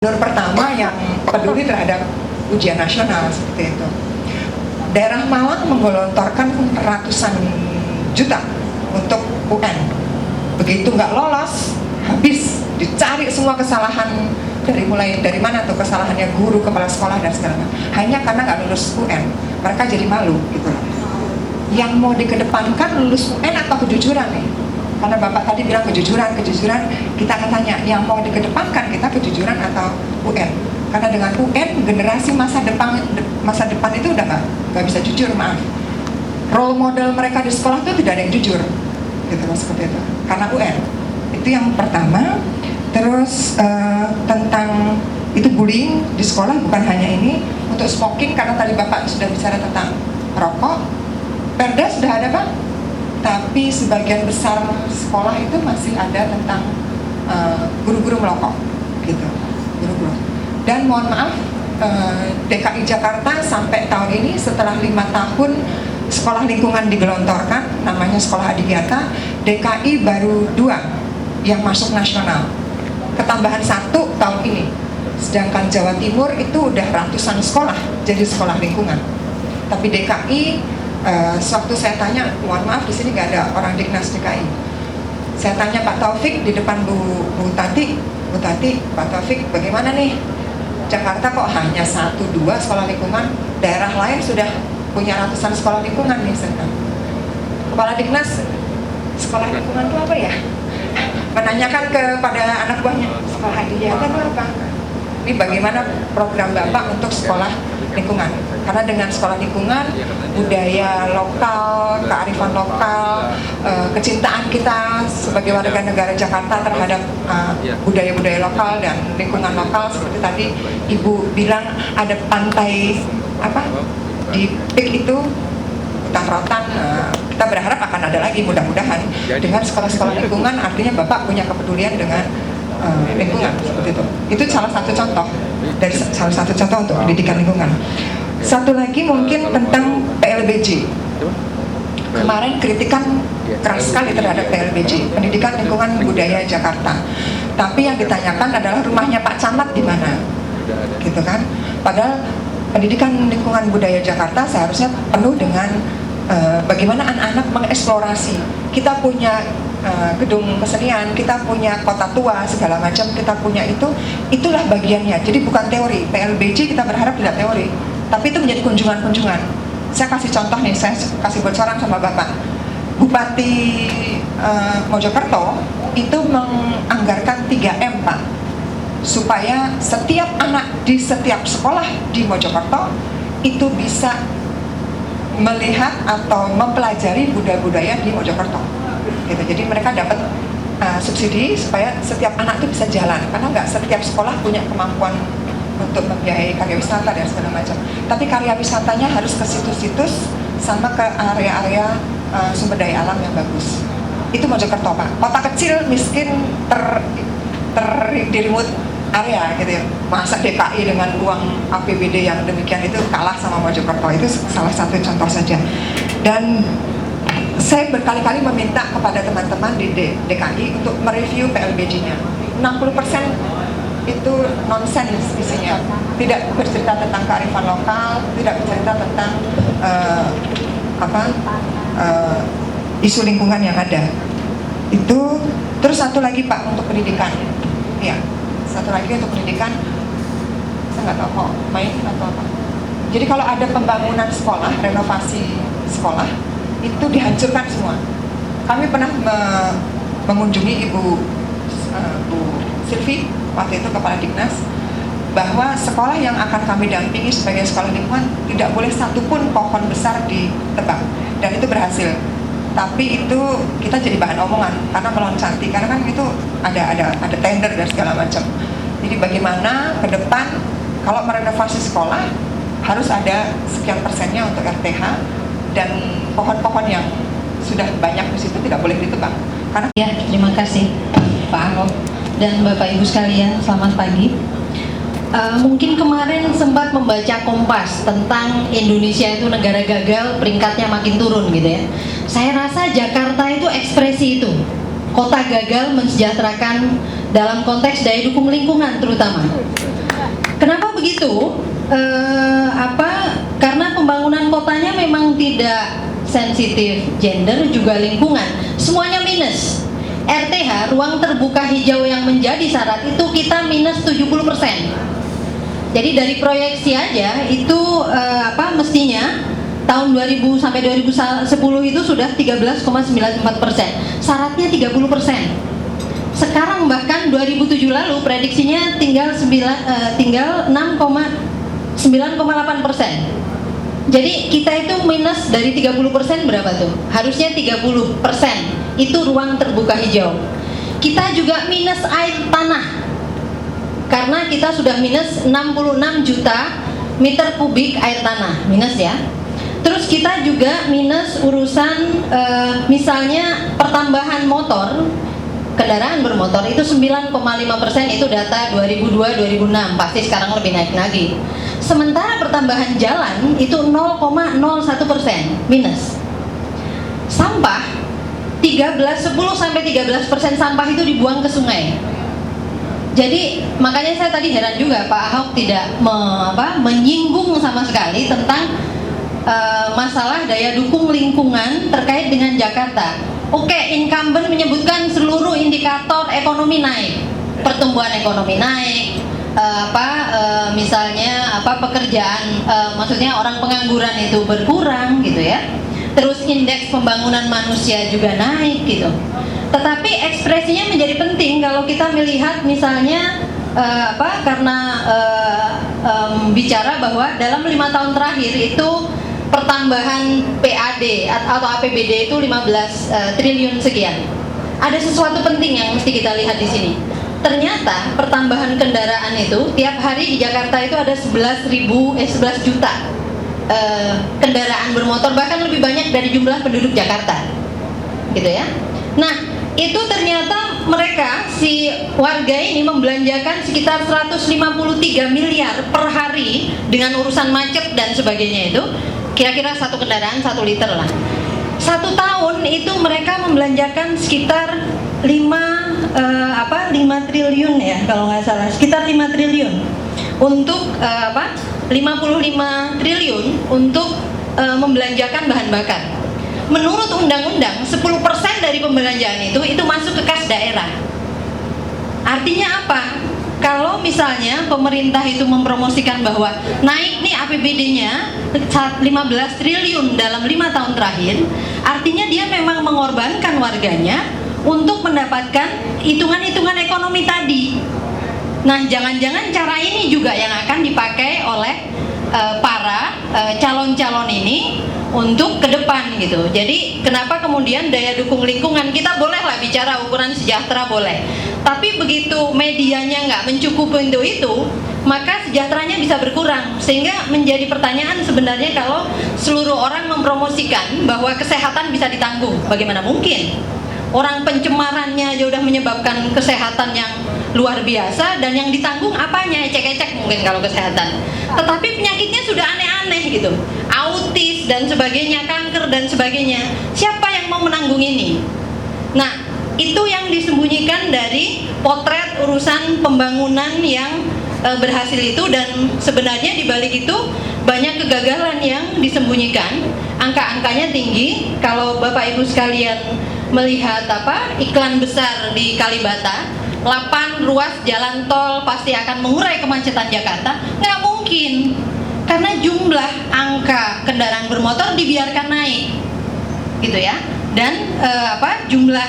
Gubernur pertama yang peduli terhadap ujian nasional seperti itu. Daerah Malang menggelontorkan ratusan juta untuk UN. Begitu nggak lolos, habis dicari semua kesalahan dari mana tuh kesalahannya guru, kepala sekolah dan segala macam. Hanya karena nggak lulus UN, mereka jadi malu gitu loh. Yang mau dikedepankan lulus UN atau kejujuran nih? Karena Bapak tadi bilang kejujuran, kita akan tanya, yang mau dikedepankan kita kejujuran atau UN? Karena dengan UN, generasi masa depan itu udah nggak bisa jujur, maaf. Role model mereka di sekolah itu tidak ada yang jujur, gitu loh, seperti itu. Karena UN, itu yang pertama. Terus tentang itu bullying di sekolah bukan hanya ini, untuk smoking karena tadi Bapak sudah bicara tentang rokok, Perda sudah ada Pak? Tapi sebagian besar sekolah itu masih ada tentang guru-guru merokok, gitu, guru-guru. Dan mohon maaf, DKI Jakarta sampai tahun ini setelah 5 tahun sekolah lingkungan digelontorkan, namanya sekolah adigyata, DKI baru 2 yang masuk nasional, ketambahan 1 tahun ini. Sedangkan Jawa Timur itu udah ratusan sekolah jadi sekolah lingkungan. Tapi DKI, sewaktu saya tanya, mohon maaf di sini nggak ada orang Dignas DKI. Saya tanya Pak Taufik di depan Bu Tati, Pak Taufik, bagaimana nih? Jakarta kok hanya 1-2 sekolah lingkungan, daerah lain sudah punya ratusan sekolah lingkungan nih, misalkan. Kepala Dignas sekolah lingkungan itu apa ya? Menanyakan kepada anak buahnya, sekolah adigyata itu apa? Ini bagaimana program Bapak untuk sekolah lingkungan? Karena dengan sekolah lingkungan, budaya lokal, kearifan lokal, kecintaan kita sebagai warga negara Jakarta terhadap budaya-budaya lokal dan lingkungan lokal, seperti tadi Ibu bilang ada pantai apa di PIK itu, hutan rotan, kita berharap akan ada lagi mudah-mudahan dengan sekolah-sekolah lingkungan. Artinya Bapak punya kepedulian dengan lingkungan seperti itu. Itu salah satu contoh untuk pendidikan lingkungan. Satu lagi mungkin tentang PLBJ. Kemarin kritikan keras sekali terhadap PLBJ, Pendidikan Lingkungan Budaya Jakarta. Tapi yang ditanyakan adalah rumahnya Pak Camat di mana, gitu kan? Padahal Pendidikan Lingkungan Budaya Jakarta seharusnya penuh dengan bagaimana anak-anak mengeksplorasi. Kita punya gedung kesenian, kita punya kota tua, segala macam kita punya itulah bagiannya. Jadi bukan teori. PLBJ kita berharap tidak teori, tapi itu menjadi kunjungan-kunjungan. Saya kasih contoh nih, saya kasih bocoran sama Bapak. Bupati Mojokerto itu menganggarkan 3M Pak, supaya setiap anak di setiap sekolah di Mojokerto itu bisa melihat atau mempelajari budaya-budaya di Mojokerto. Gitu. Jadi mereka dapat subsidi supaya setiap anak itu bisa jalan, karena nggak setiap sekolah punya kemampuan untuk membiayai karya wisata dan segala macam. Tapi karya wisatanya harus ke situs-situs sama ke area-area sumber daya alam yang bagus. Itu Mojokerto Pak, kota kecil miskin di remote area gitu ya. Masa DKI dengan uang APBD yang demikian itu kalah sama Mojokerto? Itu salah satu contoh saja. Dan saya berkali-kali meminta kepada teman-teman di DKI untuk mereview PLBJ-nya. 60% itu nonsens isinya, tidak bercerita tentang kearifan lokal, tidak bercerita tentang isu lingkungan yang ada. Itu terus satu lagi Pak untuk pendidikan, ya satu lagi untuk pendidikan, saya nggak tahu mau main atau apa. Jadi kalau ada pembangunan sekolah, renovasi sekolah, itu dihancurkan semua. Kami pernah mengunjungi Bu Silvi, waktu itu Kepala Dignas, bahwa sekolah yang akan kami dampingi sebagai sekolah lingkungan tidak boleh satupun pohon besar ditebang, dan itu berhasil. Tapi itu kita jadi bahan omongan karena meloncati, karena kan itu ada tender dan segala macam. Jadi bagaimana ke depan kalau merenovasi sekolah harus ada sekian persennya untuk RTH, dan pohon-pohon yang sudah banyak di situ tidak boleh ditebang. Karena ya, terima kasih Pak Ango dan Bapak Ibu sekalian, selamat pagi. Mungkin kemarin sempat membaca Kompas tentang Indonesia itu negara gagal, peringkatnya makin turun gitu ya. Saya rasa Jakarta itu ekspresi itu, kota gagal mensejahterakan dalam konteks daya dukung lingkungan terutama. Kenapa begitu? Karena pembangunan kotanya memang tidak sensitif gender juga lingkungan, semuanya minus. RTH, ruang terbuka hijau yang menjadi syarat itu kita minus 70%. Jadi dari proyeksi aja itu mestinya tahun 2000 sampai 2010 itu sudah 13,94%. Syaratnya 30%. Sekarang bahkan 2007 lalu prediksinya tinggal 9,8%. Jadi kita itu minus dari 30% berapa tuh? Harusnya 30%. Itu ruang terbuka hijau. Kita juga minus air tanah. Karena kita sudah minus 66 juta meter kubik air tanah, minus ya. Terus kita juga minus urusan misalnya pertambahan motor, kendaraan bermotor itu 9,5%, itu data 2002-2006, pasti sekarang lebih naik lagi. Sementara pertambahan jalan itu 0,01% minus. Sampah 10-13% sampah itu dibuang ke sungai. Jadi makanya saya tadi heran juga Pak Ahok tidak menyinggung sama sekali tentang masalah daya dukung lingkungan terkait dengan Jakarta. Oke, incumbent menyebutkan seluruh indikator ekonomi naik, pertumbuhan ekonomi naik, misalnya pekerjaan, maksudnya orang pengangguran itu berkurang gitu ya. Terus indeks pembangunan manusia juga naik gitu. Tetapi ekspresinya menjadi penting kalau kita melihat misalnya bicara bahwa dalam 5 tahun terakhir itu pertambahan PAD atau APBD itu 15 triliun sekian. Ada sesuatu penting yang mesti kita lihat di sini. Ternyata pertambahan kendaraan itu tiap hari di Jakarta itu ada 11 juta kendaraan bermotor, bahkan lebih banyak dari jumlah penduduk Jakarta, gitu ya. Nah, itu ternyata mereka si warga ini membelanjakan sekitar 153 miliar per hari dengan urusan macet dan sebagainya itu. Kira-kira satu kendaraan 1 liter lah. 1 tahun itu mereka membelanjakan sekitar 5 triliun ya kalau nggak salah, sekitar 5 triliun untuk 55 triliun untuk membelanjakan bahan bakar. Menurut undang-undang 10% dari pembelanjaan itu masuk ke kas daerah. Artinya apa? Kalau misalnya pemerintah itu mempromosikan bahwa naik nih APBD-nya 15 triliun dalam 5 tahun terakhir, artinya dia memang mengorbankan warganya untuk mendapatkan hitungan-hitungan ekonomi tadi. Nah, jangan-jangan cara ini juga yang akan dipakai oleh para calon-calon ini untuk ke depan gitu. Jadi kenapa kemudian daya dukung lingkungan, kita bolehlah bicara ukuran sejahtera boleh, tapi begitu medianya nggak mencukupi untuk itu, maka sejahteranya bisa berkurang. Sehingga menjadi pertanyaan sebenarnya kalau seluruh orang mempromosikan bahwa kesehatan bisa ditanggung, bagaimana mungkin? Orang pencemarannya aja udah menyebabkan kesehatan yang luar biasa, dan yang ditanggung apanya? Ecek-ecek mungkin kalau kesehatan. Tetapi penyakitnya sudah aneh-aneh gitu, autis dan sebagainya, kanker dan sebagainya. Siapa yang mau menanggung ini? Nah, itu yang disembunyikan dari potret urusan pembangunan yang berhasil itu, dan sebenarnya di balik itu banyak kegagalan yang disembunyikan. Angka-angkanya tinggi. Kalau Bapak Ibu sekalian melihat iklan besar di Kalibata, 8 ruas jalan tol pasti akan mengurai kemacetan Jakarta, nggak mungkin, karena jumlah angka kendaraan bermotor dibiarkan naik gitu ya, dan jumlah